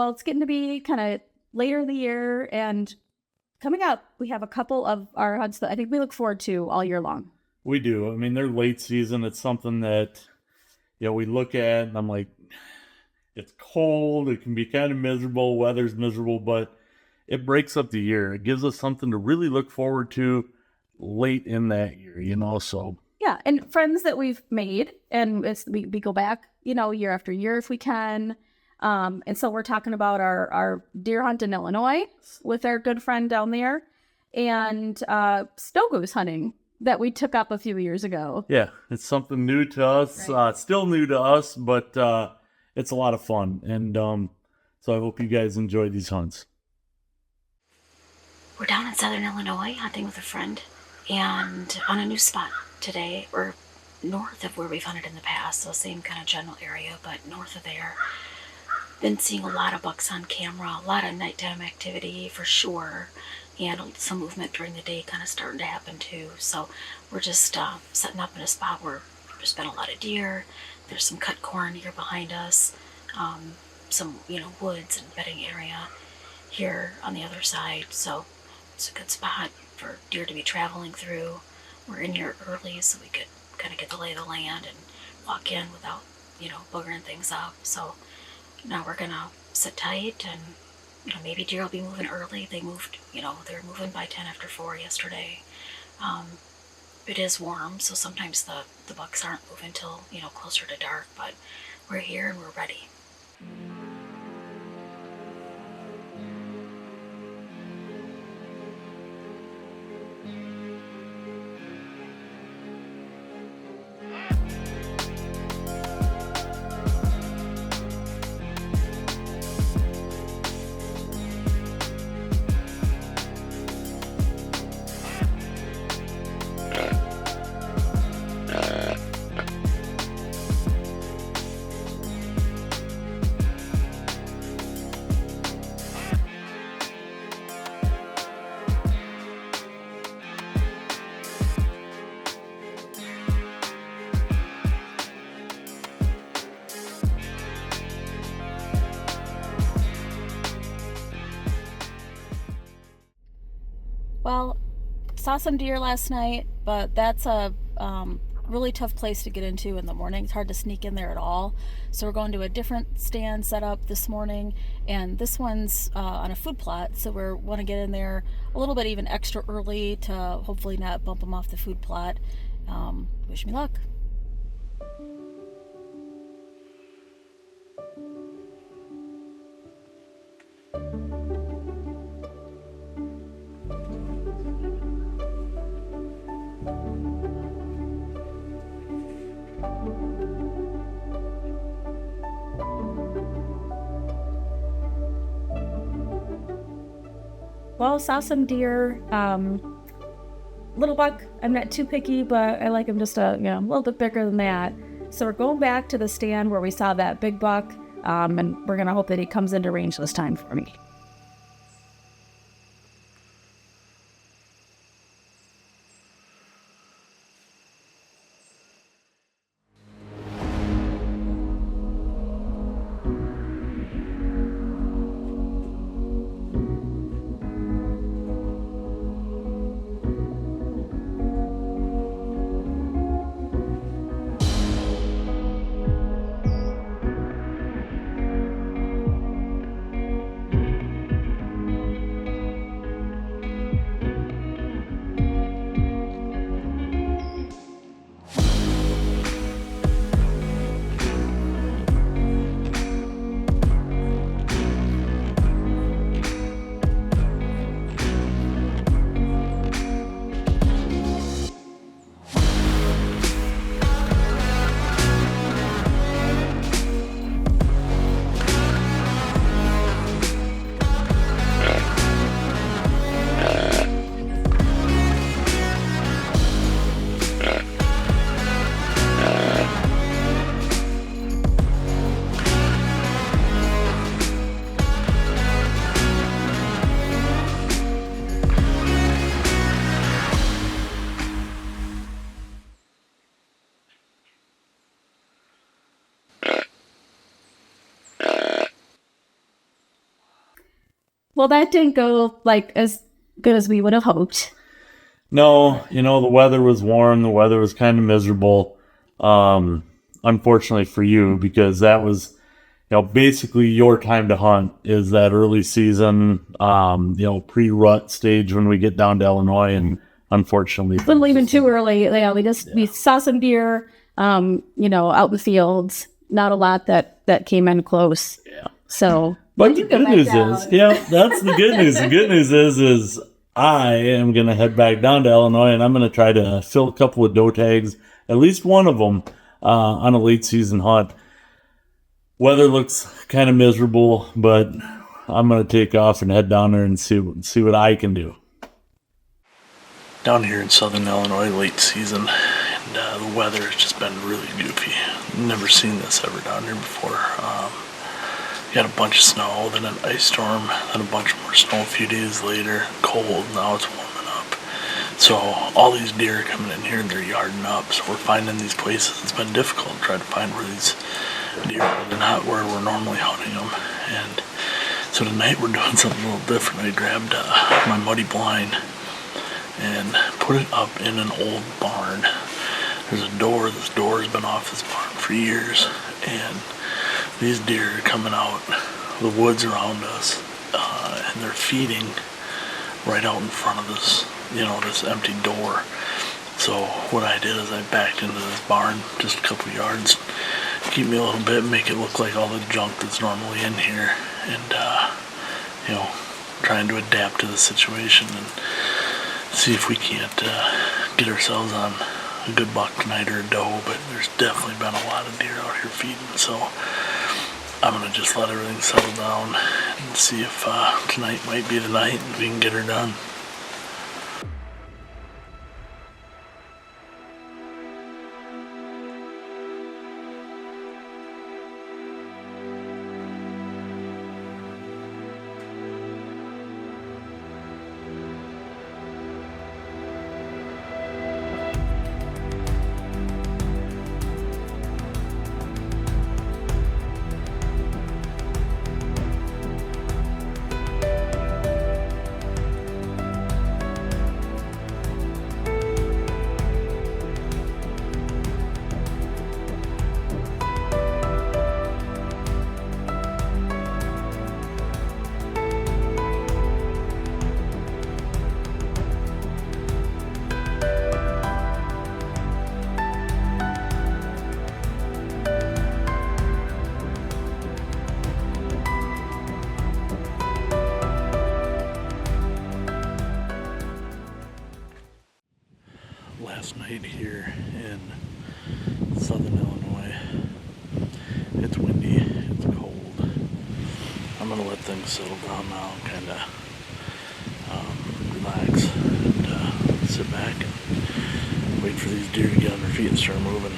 Well, it's getting to be kind of later in the year, and coming up, we have a couple of our hunts that I think we look forward to all year long. We do. I mean, they're late season. It's something that, we look at and I'm like, it's cold. It can be kind of miserable. Weather's miserable, but it breaks up the year. It gives us something to really look forward to late in that year, so. Yeah, and friends that we've made, and we go back, year after year if we can. And so we're talking about our deer hunt in Illinois with our good friend down there, and snow goose hunting that we took up a few years ago. Yeah, it's something new to us. Right. Still new to us, but it's a lot of fun. And so I hope you guys enjoy these hunts. We're down in southern Illinois hunting with a friend, and on a new spot today. We're north of where we've hunted in the past, so same kind of general area, but north of there. Been seeing a lot of bucks on camera, a lot of nighttime activity for sure, and some movement during the day kind of starting to happen too. So we're just setting up in a spot where there's been a lot of deer. There's some cut corn here behind us, some woods and bedding area here on the other side. So it's a good spot for deer to be traveling through. We're in here early so we could kind of get the lay of the land and walk in without boogering things up. So now we're gonna sit tight, and maybe deer will be moving early. They moved, they're moving by 10 after 4 yesterday. It is warm, so sometimes the bucks aren't moving till closer to dark, but we're here and we're ready. Well, saw some deer last night, but that's a really tough place to get into in the morning. It's hard to sneak in there at all. So we're going to a different stand set up this morning, and this one's on a food plot. So we want to get in there a little bit even extra early to hopefully not bump them off the food plot. Wish me luck. Well, saw some deer. Little buck, I'm not too picky, but I like him just a little bit bigger than that. So we're going back to the stand where we saw that big buck, and we're gonna hope that he comes into range this time for me. Well, that didn't go like as good as we would have hoped. No, the weather was warm. The weather was kind of miserable. Unfortunately for you, because that was, basically your time to hunt is that early season, pre-rut stage when we get down to Illinois, and unfortunately, A little even too early. We saw some deer, out in the fields. Not a lot that came in close. Yeah. So, but the good news is, that's the good news. The good news is I am going to head back down to Illinois, and I'm going to try to fill a couple of doe tags, at least one of them, on a late season hunt. Weather looks kind of miserable, but I'm going to take off and head down there and see what I can do. Down here in southern Illinois, late season, and the weather has just been really goofy. Never seen this ever down here before. You had a bunch of snow, then an ice storm, then a bunch more snow a few days later. Cold, now it's warming up. So all these deer are coming in here and they're yarding up. So we're finding these places. It's been difficult to try to find where these deer are. They're not where we're normally hunting them. And so tonight we're doing something a little different. I grabbed my muddy blind and put it up in an old barn. There's a door. This door has been off this barn for years, and these deer are coming out the woods around us, and they're feeding right out in front of this, this empty door. So what I did is I backed into this barn just a couple yards, keep me a little bit, make it look like all the junk that's normally in here, and trying to adapt to the situation and see if we can't get ourselves on a good buck tonight or a doe. But there's definitely been a lot of deer out here feeding, so I'm gonna just let everything settle down and see if tonight might be the night and we can get her done. Last night here in southern Illinois, it's windy, it's cold. I'm gonna let things settle down now, kind of relax and sit back and wait for these deer to get on their feet and start moving.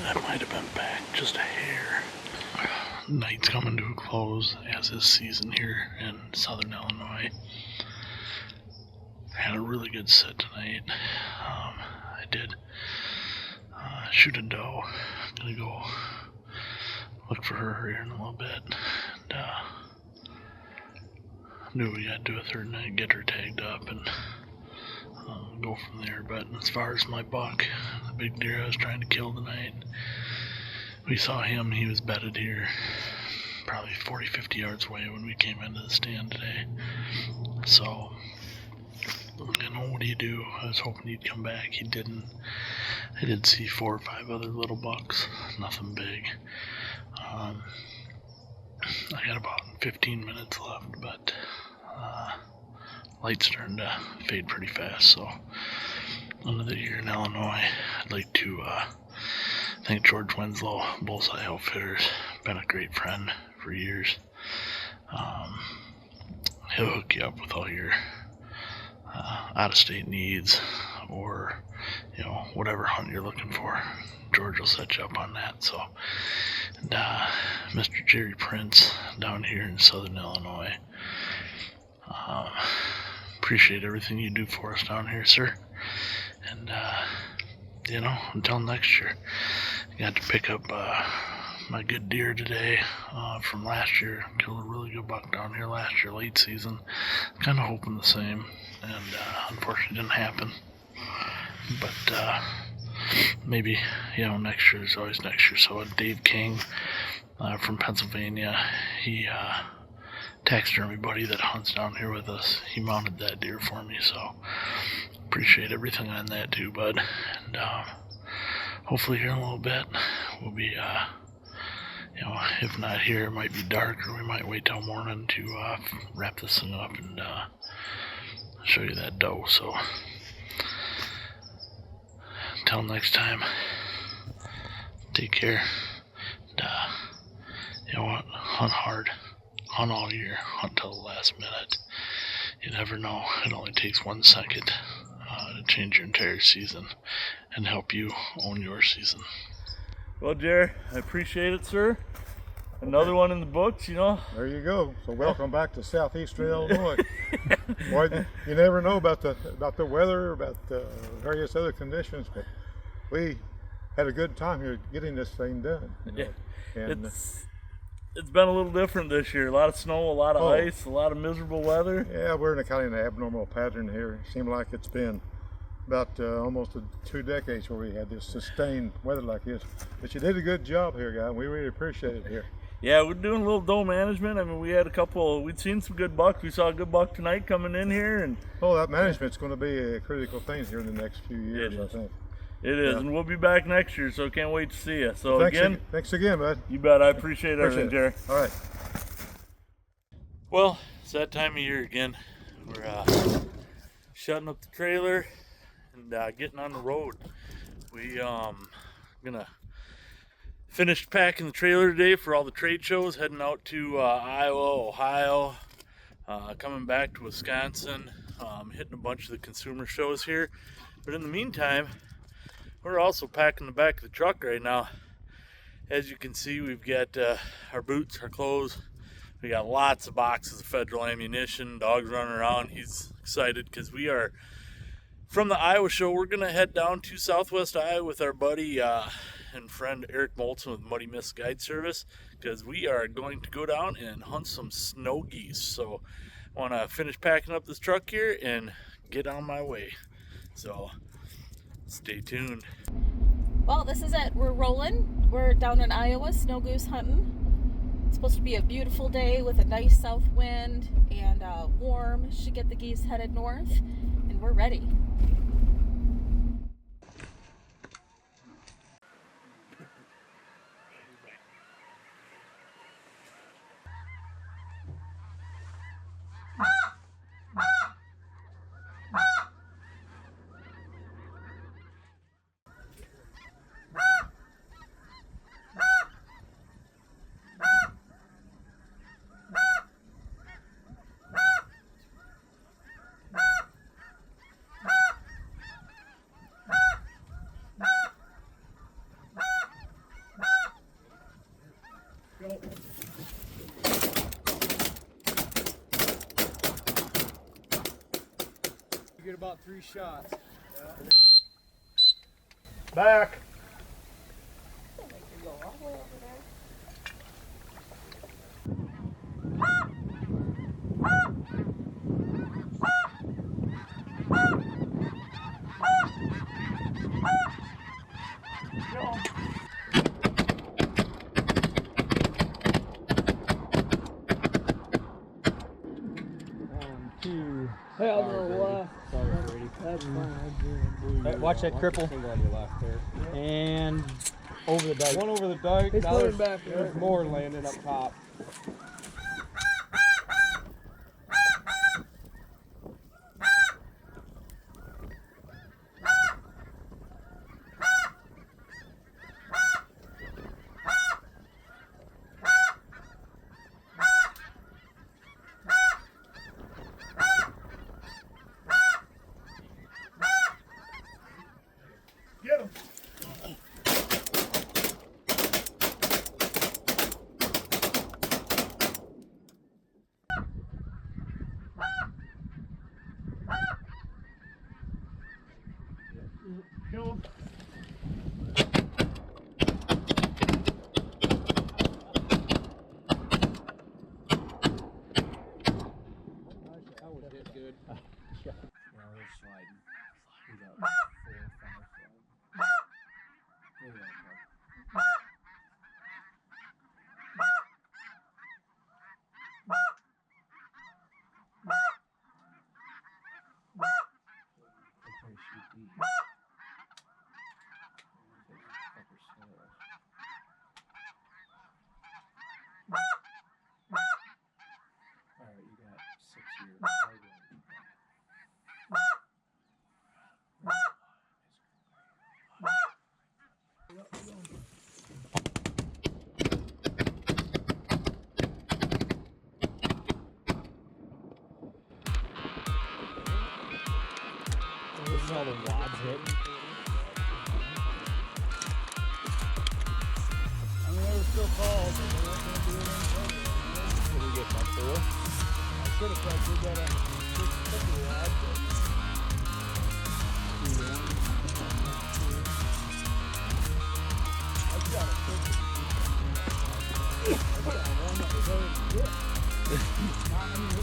That might have been back just a hair. Night's coming to a close, as is season here in southern Illinois. I had a really good sit tonight. I did shoot a doe. I'm gonna go look for her here in a little bit. And, knew we got to do a third night, get her tagged up, and go from there. But as far as my buck, the big deer I was trying to kill tonight, we saw him. He was bedded here probably 40-50 yards away when we came into the stand today. So, what do you do? I was hoping he'd come back. He didn't. I did see 4 or 5 other little bucks, nothing big. I got about 15 minutes left, but light's starting to fade pretty fast. So, another year in Illinois. I'd like to thank George Winslow, Bullseye Outfitters. Been a great friend for years. He'll hook you up with all your out-of-state needs, or whatever hunt you're looking for. George will set you up on that. So, and Mr. Jerry Prince down here in Southern Illinois. Appreciate everything you do for us down here, sir. And until next year, I got to pick up my good deer today from last year. Killed a really good buck down here last year, late season. Kind of hoping the same, and unfortunately didn't happen. But maybe next year is always next year. So Dave King from Pennsylvania, he taxidermy buddy that hunts down here with us, he mounted that deer for me. So appreciate everything on that too, bud. And hopefully here in a little bit we'll be if not here, it might be dark, or we might wait till morning to wrap this thing up and show you that doe. So until next time, take care. And, you know what? Hunt hard. Hunt all year. Hunt till the last minute. You never know. It only takes 1 second to change your entire season and help you own your season. Well, Jer, I appreciate it, sir. Another one in the books, There you go. So welcome back to southeastern Illinois. Boy, you never know about the weather, about various other conditions, but we had a good time here getting this thing done. Yeah. And It's been a little different this year. A lot of snow, a lot of ice, a lot of miserable weather. yeah, we're in a kind of an abnormal pattern here. It seemed like it's been about almost 2 decades where we had this sustained weather like this. But you did a good job here, guy. We really appreciate it here. Yeah, we're doing a little doe management. I mean, we'd seen some good bucks. We saw a good buck tonight coming in here, and That management's going to be a critical thing here in the next few years, I think. it is, and we'll be back next year, so can't wait to see you. So Thanks again, bud. you bet. I appreciate everything, Jerry. All right. Well, it's that time of year again. We're shutting up the trailer and getting on the road. We gonna finish packing the trailer today for all the trade shows, heading out to Iowa, Ohio, coming back to Wisconsin, hitting a bunch of the consumer shows here. But in the meantime, we're also packing the back of the truck right now. As you can see, we've got our boots, our clothes. We got lots of boxes of federal ammunition, dogs running around. He's excited because we are from the Iowa show. We're gonna head down to Southwest Iowa with our buddy and friend Eric Molson with Muddy Mist Guide Service, because we are going to go down and hunt some snow geese. So I want to finish packing up this truck here and get on my way. So stay tuned. Well, this is it. We're rolling. We're down in Iowa, snow goose hunting. It's supposed to be a beautiful day with a nice south wind and warm. Should get the geese headed north, and we're ready. You get about 3 shots. Back. Hey, I'll go left. That's fine. Hey, watch that cripple. On your left there. And over the dike. One over the dike. It's going back there. There's more landing up top. This is all the wads hitting. I mean, they were still called, but they weren't going to do anything. What do we get, about 4? I should have probably did that on the 650 rod, but I've got a 50. I've got one that was already hit. I mean,